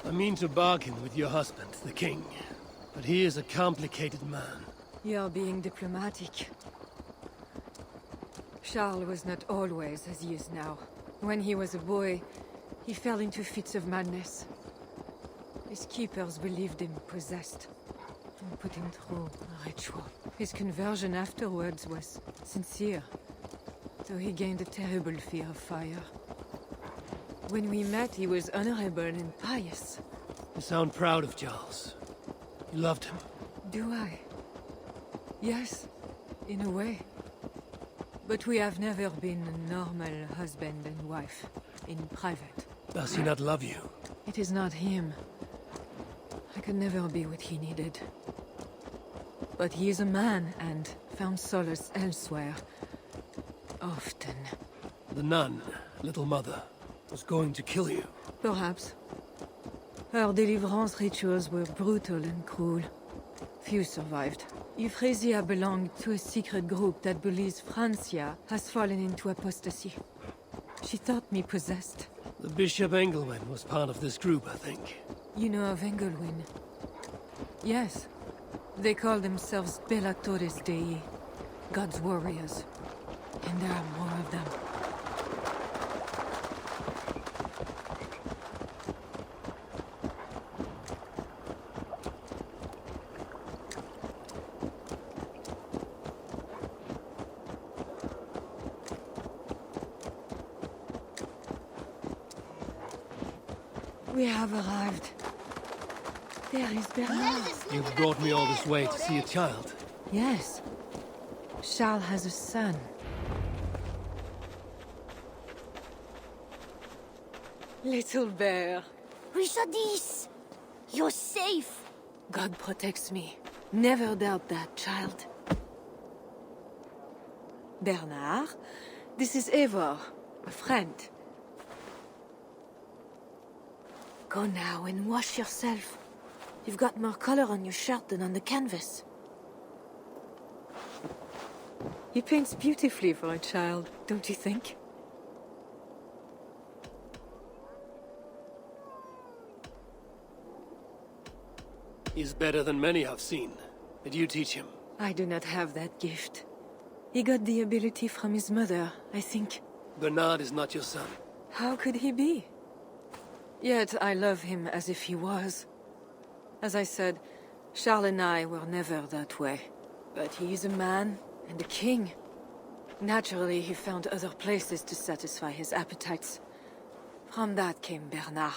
I mean to bargain with your husband, the king. But he is a complicated man. You're being diplomatic. Charles was not always as he is now. When he was a boy, he fell into fits of madness. His keepers believed him possessed, and put him through a ritual. His conversion afterwards was sincere, though he gained a terrible fear of fire. When we met, he was honorable and pious. You sound proud of Charles. You loved him. Do I? Yes, in a way. But we have never been a normal husband and wife, in private. Does he not love you? It is not him. I could never be what he needed. But he is a man, and found solace elsewhere. Often. The nun, little mother, was going to kill you. Perhaps. Her deliverance rituals were brutal and cruel. Few survived. Euphrasia belonged to a secret group that believes Francia has fallen into apostasy. She thought me possessed. The Bishop Engelwin was part of this group, I think. You know of Engelwin? Yes. They call themselves Bellatores Dei, God's warriors. And there are more of them. We have arrived. There is Bernard. You've brought me all this way to see a child. Yes. Charles has a son. Little bear. Richardis! You're safe! God protects me. Never doubt that, child. Bernard, this is Eivor, a friend. Go now and wash yourself. You've got more color on your shirt than on the canvas. He paints beautifully for a child, don't you think? He's better than many I've seen. Did you teach him? I do not have that gift. He got the ability from his mother, I think. Bernard is not your son. How could he be? Yet I love him as if he was. As I said, Charles and I were never that way. But he is a man and a king. Naturally, he found other places to satisfy his appetites. From that came Bernard.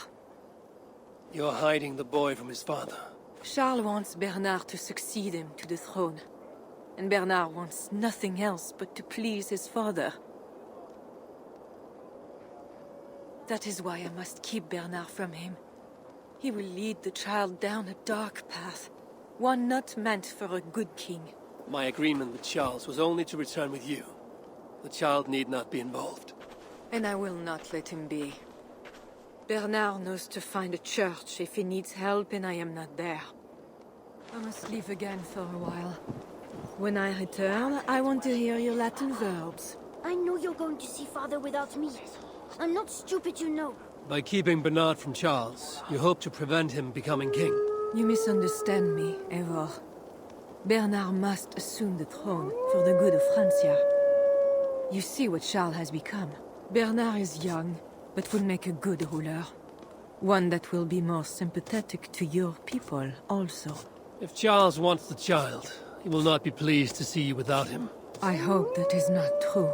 You're hiding the boy from his father. Charles wants Bernard to succeed him to the throne. And Bernard wants nothing else but to please his father. That is why I must keep Bernard from him. He will lead the child down a dark path, one not meant for a good king. My agreement with Charles was only to return with you. The child need not be involved. And I will not let him be. Bernard knows to find a church if he needs help and I am not there. I must leave again for a while. When I return, I want to hear your Latin verbs. I know you're going to see Father without me. I'm not stupid, you know. By keeping Bernard from Charles, you hope to prevent him becoming king. You misunderstand me, Eivor. Bernard must assume the throne for the good of Francia. You see what Charles has become. Bernard is young, but will make a good ruler. One that will be more sympathetic to your people, also. If Charles wants the child, he will not be pleased to see you without him. I hope that is not true.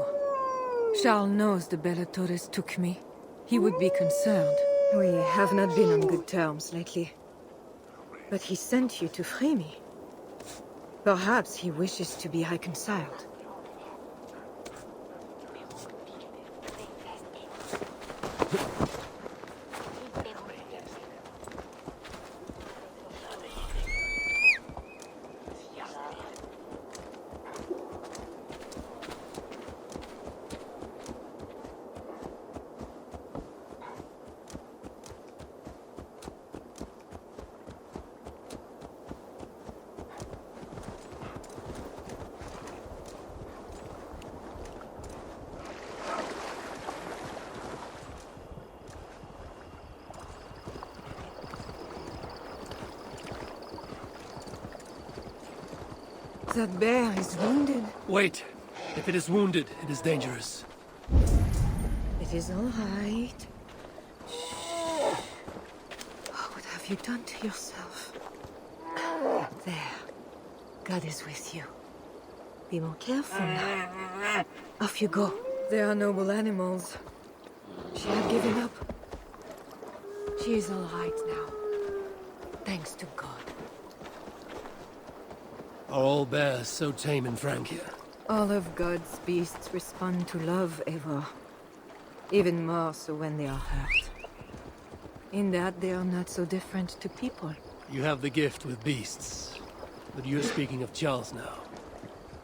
Charles knows the Bellatores took me. He would be concerned. We have not been on good terms lately. But he sent you to free me. Perhaps he wishes to be reconciled. That bear is wounded. Wait. If it is wounded, it is dangerous. It is all right. Shh. Oh, what have you done to yourself? There. God is with you. Be more careful now. Off you go. They are noble animals. She had given up. She is all right now. Thanks to God. Are all bears so tame in Francia? All of God's beasts respond to love, Eivor. Even more so when they are hurt. In that, they are not so different to people. You have the gift with beasts. But you're speaking of Charles now.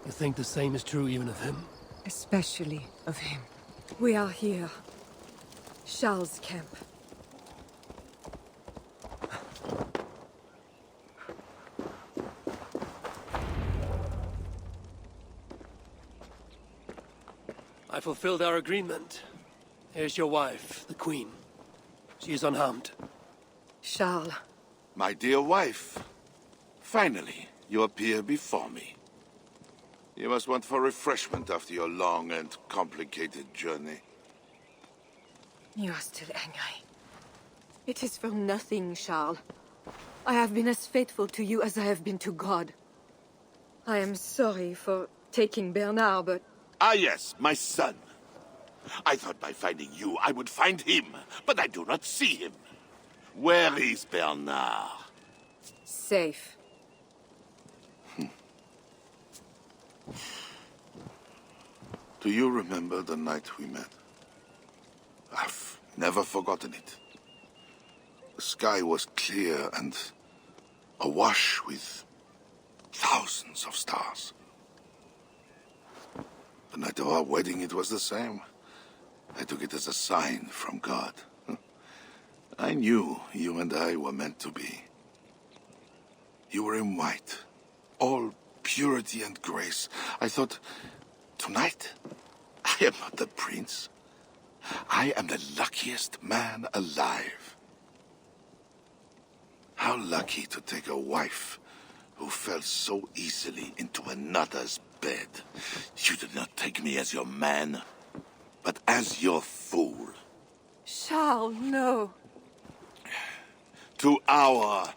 You think the same is true even of him? Especially of him. We are here. Charles' camp. I fulfilled our agreement. Here's your wife, the Queen. She is unharmed. Charles. My dear wife, finally, you appear before me. You must want for refreshment after your long and complicated journey. You are still angry. It is for nothing, Charles. I have been as faithful to you as I have been to God. I am sorry for taking Bernard, but... Ah yes, my son. I thought by finding you, I would find him, but I do not see him. Where is Bernard? Safe. Do you remember the night we met? I've never forgotten it. The sky was clear and awash with thousands of stars. The night of our wedding, it was the same. I took it as a sign from God. I knew you and I were meant to be. You were in white, all purity and grace. I thought, tonight, I am not the prince. I am the luckiest man alive. How lucky to take a wife who fell so easily into another's bed. You did not take me as your man, but as your fool. Charles, no. To our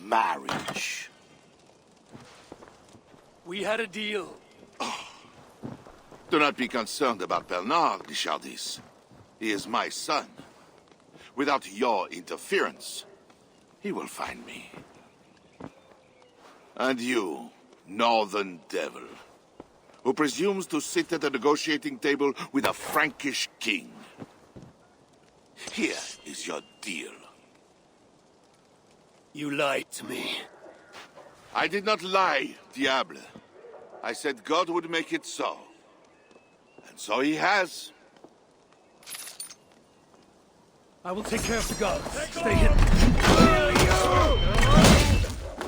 marriage. We had a deal. Do not be concerned about Bernard, Richardis. He is my son. Without your interference, he will find me. And you, northern devil, who presumes to sit at a negotiating table with a Frankish king. Here is your deal. You lied to me. I did not lie, Diable. I said God would make it so. And so he has. I will take care of the guards. Stay hidden.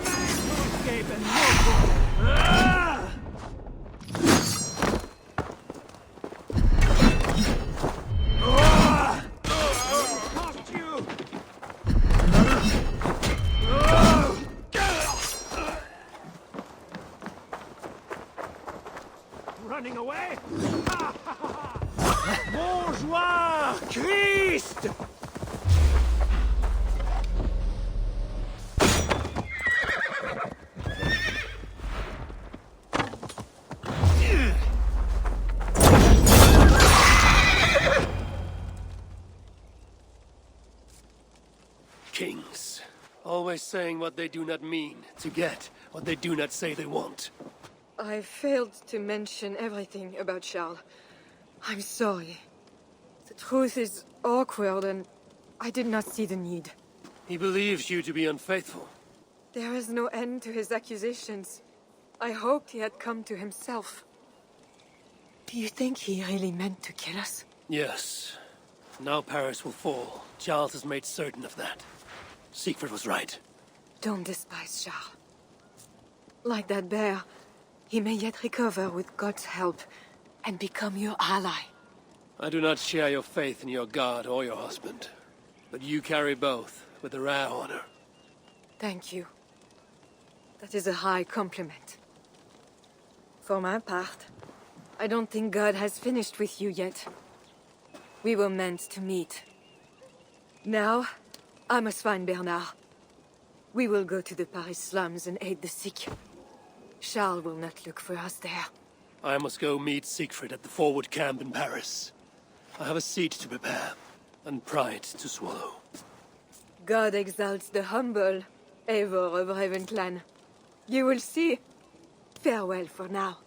Escape and running away? Bourgeois! Christ! Kings, always saying what they do not mean to get what they do not say they want. I failed to mention everything about Charles. I'm sorry. The truth is awkward and I did not see the need. He believes you to be unfaithful. There is no end to his accusations. I hoped he had come to himself. Do you think he really meant to kill us? Yes. Now Paris will fall. Charles has made certain of that. Siegfried was right. Don't despise Charles. Like that bear, he may yet recover with God's help and become your ally. I do not share your faith in your god or your husband. But you carry both with a rare honor. Thank you. That is a high compliment. For my part, I don't think God has finished with you yet. We were meant to meet. Now, I must find Bernard. We will go to the Paris slums and aid the sick. Charles will not look for us there. I must go meet Siegfried at the forward camp in Paris. I have a seat to prepare, and pride to swallow. God exalts the humble, ever of Ravenclan. You will see. Farewell for now.